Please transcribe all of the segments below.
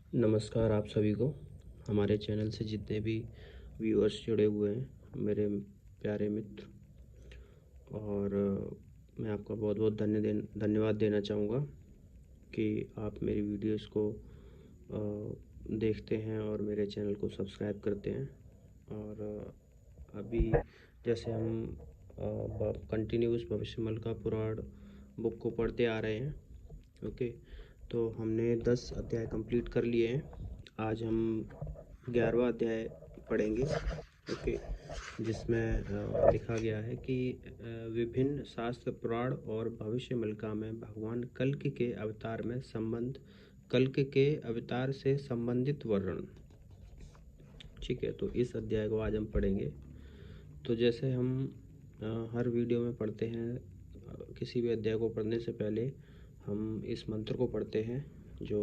नमस्कार आप सभी को। हमारे चैनल से जितने भी व्यूअर्स जुड़े हुए हैं, मेरे प्यारे मित्र, और मैं आपका बहुत बहुत धन्यवाद देना चाहूँगा कि आप मेरी वीडियोस को देखते हैं और मेरे चैनल को सब्सक्राइब करते हैं। और अभी जैसे हम कंटिन्यूस भविष्यमल का पुराण बुक को पढ़ते आ रहे हैं। ओके, तो हमने 10 अध्याय कंप्लीट कर लिए हैं। आज हम 11वां अध्याय पढ़ेंगे। ओके, जिसमें लिखा गया है कि विभिन्न शास्त्र पुराण और भविष्यमलिका में भगवान कल्कि के अवतार में संबंध, कल्कि के अवतार से संबंधित वर्णन। ठीक है, तो इस अध्याय को आज हम पढ़ेंगे। तो जैसे हम हर वीडियो में पढ़ते हैं, किसी भी अध्याय को पढ़ने से पहले हम इस मंत्र को पढ़ते हैं जो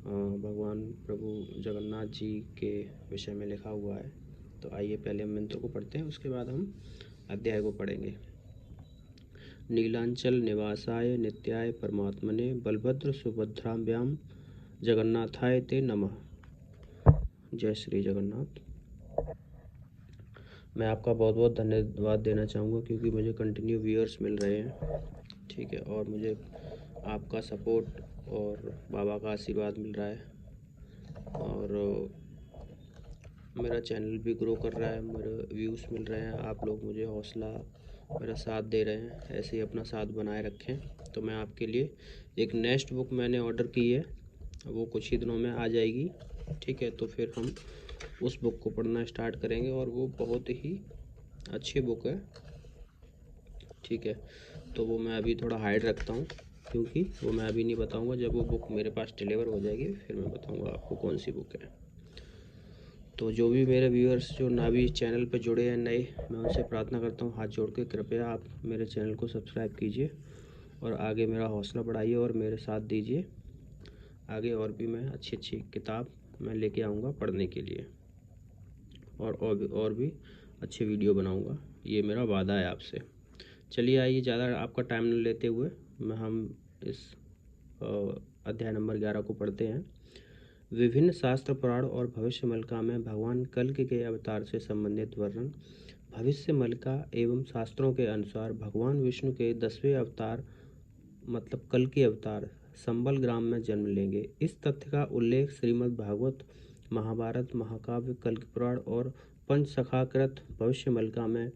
भगवान प्रभु जगन्नाथ जी के विषय में लिखा हुआ है। तो आइए पहले हम मंत्र को पढ़ते हैं, उसके बाद हम अध्याय को पढ़ेंगे। नीलांचल निवासाय नित्याय परमात्मने बलभद्र सुभद्राभ्याम जगन्नाथाय ते नमः। जय श्री जगन्नाथ। मैं आपका बहुत बहुत धन्यवाद देना चाहूँगा क्योंकि मुझे कंटिन्यू व्यूअर्स मिल रहे हैं। ठीक है, और मुझे आपका सपोर्ट और बाबा का आशीर्वाद मिल रहा है, और मेरा चैनल भी ग्रो कर रहा है, मेरे व्यूज़ मिल रहे हैं, आप लोग मुझे हौसला, मेरा साथ दे रहे हैं। ऐसे ही अपना साथ बनाए रखें। तो मैं आपके लिए एक नेक्स्ट बुक मैंने ऑर्डर की है, वो कुछ ही दिनों में आ जाएगी। ठीक है, तो फिर हम उस बुक को पढ़ना स्टार्ट करेंगे और वो बहुत ही अच्छी बुक है। ठीक है, तो वो मैं अभी थोड़ा हाइड रखता हूँ क्योंकि वो मैं अभी नहीं बताऊँगा। जब वो बुक मेरे पास डिलीवर हो जाएगी फिर मैं बताऊँगा आपको कौन सी बुक है। तो जो भी मेरे व्यूअर्स जो ना भी चैनल पर जुड़े हैं नए, मैं उनसे प्रार्थना करता हूँ हाथ जोड़ के, कृपया आप मेरे चैनल को सब्सक्राइब कीजिए और आगे मेरा हौसला बढ़ाइए और मेरे साथ दीजिए। आगे और भी मैं अच्छी अच्छी किताब मैं लेके आऊँगा पढ़ने के लिए, और भी अच्छे वीडियो बनाऊँगा। ये मेरा वादा है आपसे। चलिए आइए, ज़्यादा आपका टाइम न लेते हुए हम इस अध्याय नंबर 11 को पढ़ते हैं। विभिन्न शास्त्र पुराण और भविष्यमलिका में भगवान कल्कि के अवतार से संबंधित वर्णन। भविष्यमलिका एवं शास्त्रों के अनुसार भगवान विष्णु के 10वें अवतार मतलब कल्कि अवतार संबल ग्राम में जन्म लेंगे। इस तथ्य का उल्लेख श्रीमद् भागवत, महाभारत, महाकाव्य, कल्कि पुराण और पंचसखाकृत भविष्यमलिका में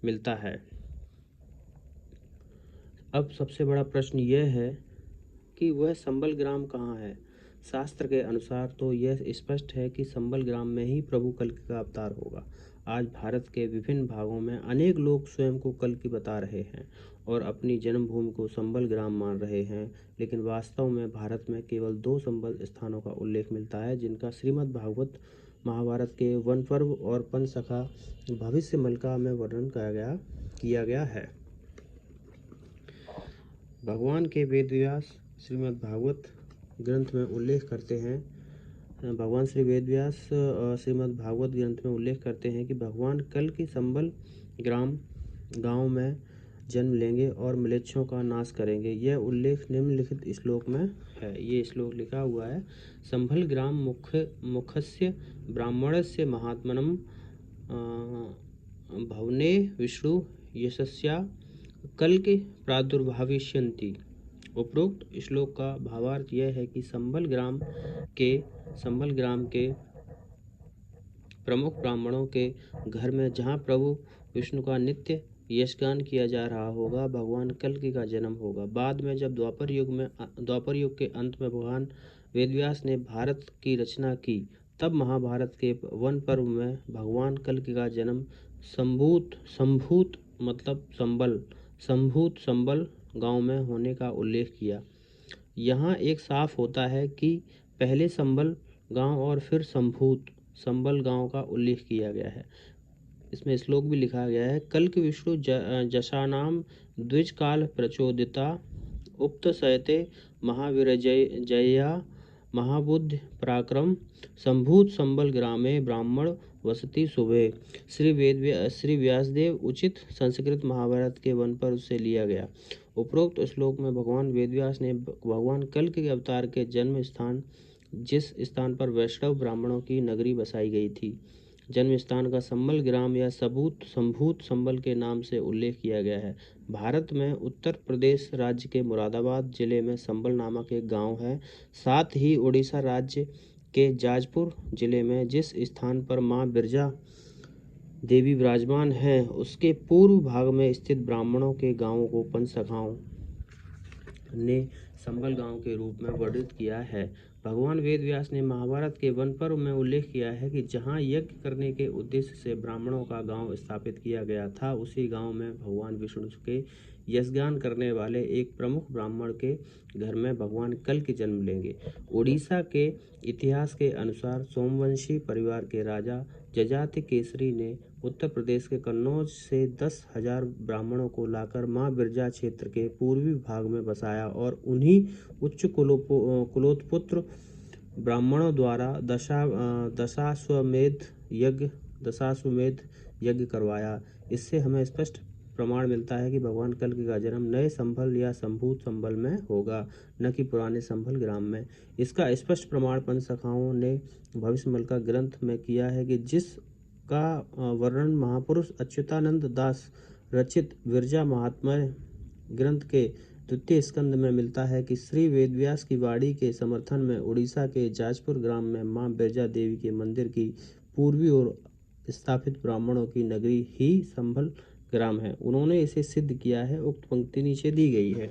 मिलता है। अब सबसे बड़ा प्रश्न यह है कि वह संबल ग्राम कहाँ है। शास्त्र के अनुसार तो यह स्पष्ट है कि संबल ग्राम में ही प्रभु कल्कि का अवतार होगा। आज भारत के विभिन्न भागों में अनेक लोग स्वयं को कल्कि बता रहे हैं और अपनी जन्मभूमि को संबल ग्राम मान रहे हैं, लेकिन वास्तव में भारत में केवल 2 संबल स्थानों का उल्लेख मिलता है जिनका श्रीमद् भागवत, महाभारत के वन पर्व और पंचसखा भविष्यमलिका में वर्णन किया गया है। भगवान के वेद व्यास श्रीमद् भागवत ग्रंथ में उल्लेख करते हैं भगवान श्री वेद व्यास श्रीमद् भागवत ग्रंथ में उल्लेख करते हैं कि भगवान कल्कि संबल ग्राम गांव में जन्म लेंगे और म्लेच्छों का नाश करेंगे। यह उल्लेख निम्नलिखित श्लोक में है। ये श्लोक लिखा हुआ है। संभल ग्राम मुखस्य ब्राह्मणस्य महात्मनम भवने विष्णु यशस्या कल्कि प्रादुर्भविष्यन्ति। उपरोक्त श्लोक का भावार्थ यह है कि संबल ग्राम के प्रमुख ब्राह्मणों के घर में जहाँ प्रभु विष्णु का नित्य यशगान किया जा रहा होगा, भगवान कल्कि का जन्म होगा। बाद में जब द्वापर युग के अंत में भगवान वेदव्यास ने भारत की रचना की, तब महाभारत के वन पर्व में भगवान कल्कि का जन्म संभूत मतलब संबल गांव में होने का उल्लेख किया। यहाँ एक साफ होता है कि पहले संबल गांव और फिर संबल गांव का उल्लेख किया गया है। इसमें श्लोक भी लिखा गया है। कल्कि विष्णु जशानाम द्विज काल प्रचोदिता उपतशयते महावीरजया महाबुद्धि पराक्रम संभूत संबल ग्रामे ब्राह्मण वसति शुभे। श्री व्यासदेव उचित संस्कृत महाभारत के वन पर्व से लिया गया। उपरोक्त श्लोक में भगवान वेदव्यास ने भगवान कल्कि के अवतार के जन्म स्थान जिस स्थान पर वैष्णव ब्राह्मणों की नगरी बसाई गई थी। जन्म स्थान का संबल ग्राम या संभूत संबल के नाम से उल्लेख किया गया है। भारत में उत्तर प्रदेश राज्य के मुरादाबाद जिले में संबल नामक एक गांव है। साथ ही उड़ीसा राज्य के जाजपुर जिले में जिस स्थान पर मां बिरजा देवी विराजमान है, उसके पूर्व भाग में स्थित ब्राह्मणों के गांवों को पंचसखाओं ने संबल गांव के रूप में वर्णित किया है। भगवान वेद व्यास ने महाभारत के वन पर्व में उल्लेख किया है कि जहां यज्ञ करने के उद्देश्य से ब्राह्मणों का गांव स्थापित किया गया था, उसी गांव में भगवान विष्णु के यज्ञगान करने वाले एक प्रमुख ब्राह्मण के घर में भगवान कल के जन्म लेंगे। उड़ीसा के इतिहास के अनुसार सोमवंशी परिवार के राजा जजाति केसरी ने उत्तर प्रदेश के कन्नौज से 10,000 ब्राह्मणों को लाकर मां बिरजा क्षेत्र के पूर्वी भाग में बसाया और उन्हीं उच्च कुलोत्पुत्र ब्राह्मणों द्वारा दशाश्वमेध यज्ञ करवाया। इससे हमें स्पष्ट प्रमाण मिलता है कि भगवान कल का जन्म नए संभल या संभूत संभल में होगा, न कि पुराने संभल ग्राम में। इसका स्पष्ट प्रमाण पंचसखाओं ने भविष्यमल का ग्रंथ में किया है कि जिसका वर्णन महापुरुष अच्युतानंद दास रचित विरजा महात्म्य ग्रंथ के द्वितीय स्कंद में मिलता है कि श्री वेदव्यास की वाणी के समर्थन में उड़ीसा के जाजपुर ग्राम में मां बिरजा देवी के मंदिर की पूर्वी ओर स्थापित ब्राह्मणों की नगरी ही संभल ग्राम है। उन्होंने इसे सिद्ध किया है। उक्त पंक्ति नीचे दी गई है।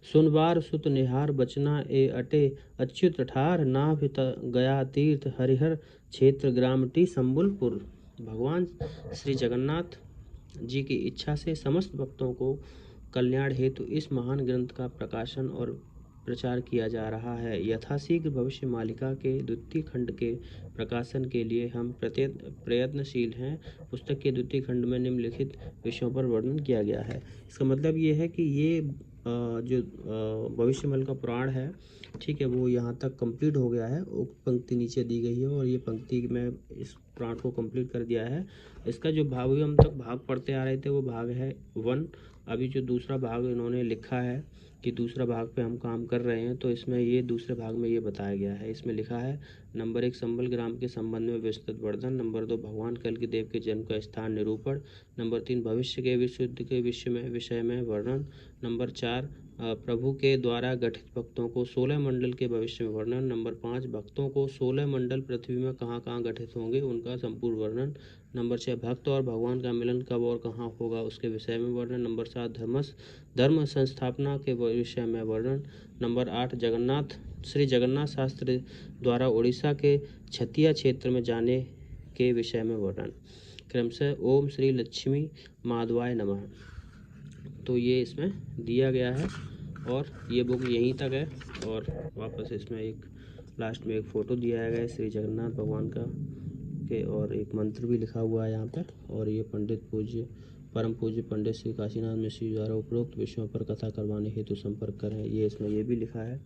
सुनबार सुत निहार बचना ए अटे अच्युत ठार नाभ गया तीर्थ हरिहर क्षेत्र ग्राम टी संबलपुर। भगवान श्री जगन्नाथ जी की इच्छा से समस्त भक्तों को कल्याण हेतु इस महान ग्रंथ का प्रकाशन और प्रचार किया जा रहा है। यथाशीघ्र भविष्य मालिका के द्वितीय खंड के प्रकाशन के लिए हम प्रयत्नशील हैं। पुस्तक के द्वितीय खंड में निम्नलिखित विषयों पर वर्णन किया गया है। इसका मतलब ये है कि ये जो भविष्यमल का पुराण है, ठीक है, वो यहाँ तक कंप्लीट हो गया है। उक्त पंक्ति नीचे दी गई है और ये पंक्ति में इस पुराण को कंप्लीट कर दिया है। इसका जो भाग हम तक भाग पढ़ते आ रहे थे वो भाग है 1। अभी जो दूसरा भाग इन्होंने लिखा है कि दूसरा भाग पे हम काम कर रहे हैं, तो इसमें ये दूसरे भाग में ये बताया गया है। इसमें लिखा है नंबर 1 संबल ग्राम के संबंध में विस्तृत वर्णन। नंबर 2 भगवान कल की देव के जन्म का स्थान निरूपण। नंबर 3 भविष्य के विशुद्ध के विषय में वर्णन। नंबर 4 प्रभु के द्वारा गठित भक्तों को 16 मंडल के भविष्य में वर्णन। नंबर 5 भक्तों को 16 मंडल पृथ्वी में कहाँ कहाँ गठित होंगे उनका संपूर्ण वर्णन। नंबर 6 भक्त और भगवान का मिलन कब और कहाँ होगा उसके विषय में वर्णन। नंबर 7 धर्म संस्थापना के विषय में वर्णन। नंबर 8 श्री जगन्नाथ शास्त्र द्वारा उड़ीसा के छतिया क्षेत्र में जाने के विषय में वर्णन। क्रमशः ओम श्री लक्ष्मी माधवाय नमः। तो ये इसमें दिया गया है और ये बुक यहीं तक है। और वापस इसमें एक लास्ट में एक फ़ोटो दिया गया है श्री जगन्नाथ भगवान का के, और एक मंत्र भी लिखा हुआ है यहाँ पर। और ये परम पूज्य पंडित श्री काशीनाथ मिश्र द्वारा उपरोक्त विषयों पर कथा करवाने हेतु संपर्क करें, ये इसमें ये भी लिखा है,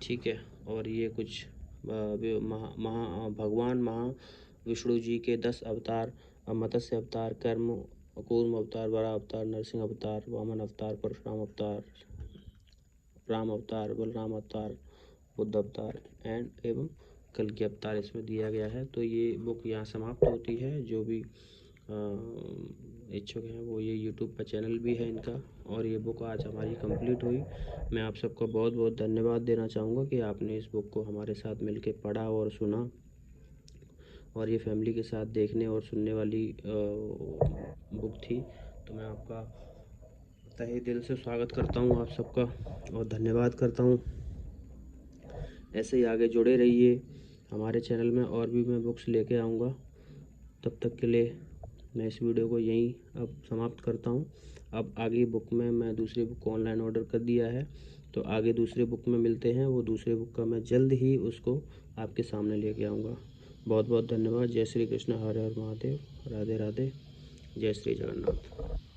ठीक है। और ये कुछ भगवान विष्णु जी के 10 अवतार, मत्स्य अवतार, कूर्म अवतार, बड़ा अवतार, नरसिंह अवतार, वामन अवतार, परशुराम अवतार, राम अवतार, बलराम अवतार, बुद्ध अवतार एवं कल की अवतार इसमें दिया गया है। तो ये बुक यहाँ समाप्त होती है। जो भी इच्छुक हैं वो ये यूट्यूब पर चैनल भी है इनका, और ये बुक आज हमारी कंप्लीट हुई। मैं आप सबको बहुत बहुत धन्यवाद देना चाहूँगा कि आपने इस बुक को हमारे साथ मिलकर पढ़ा और सुना, और ये फैमिली के साथ देखने और सुनने वाली बुक थी। तो मैं आपका तहे दिल से स्वागत करता हूँ आप सबका और धन्यवाद करता हूँ। ऐसे ही आगे जुड़े रहिए हमारे चैनल में, और भी मैं बुक्स लेके आऊँगा। तब तक के लिए मैं इस वीडियो को यहीं अब समाप्त करता हूँ। अब आगे बुक में मैं दूसरी बुक को ऑनलाइन ऑर्डर कर दिया है, तो आगे दूसरे बुक में मिलते हैं। वो दूसरे बुक का मैं जल्द ही उसको आपके सामने लेके आऊँगा। बहुत बहुत धन्यवाद। जय श्री कृष्ण, हर हर महादेव, राधे राधे, जय श्री जगन्नाथ।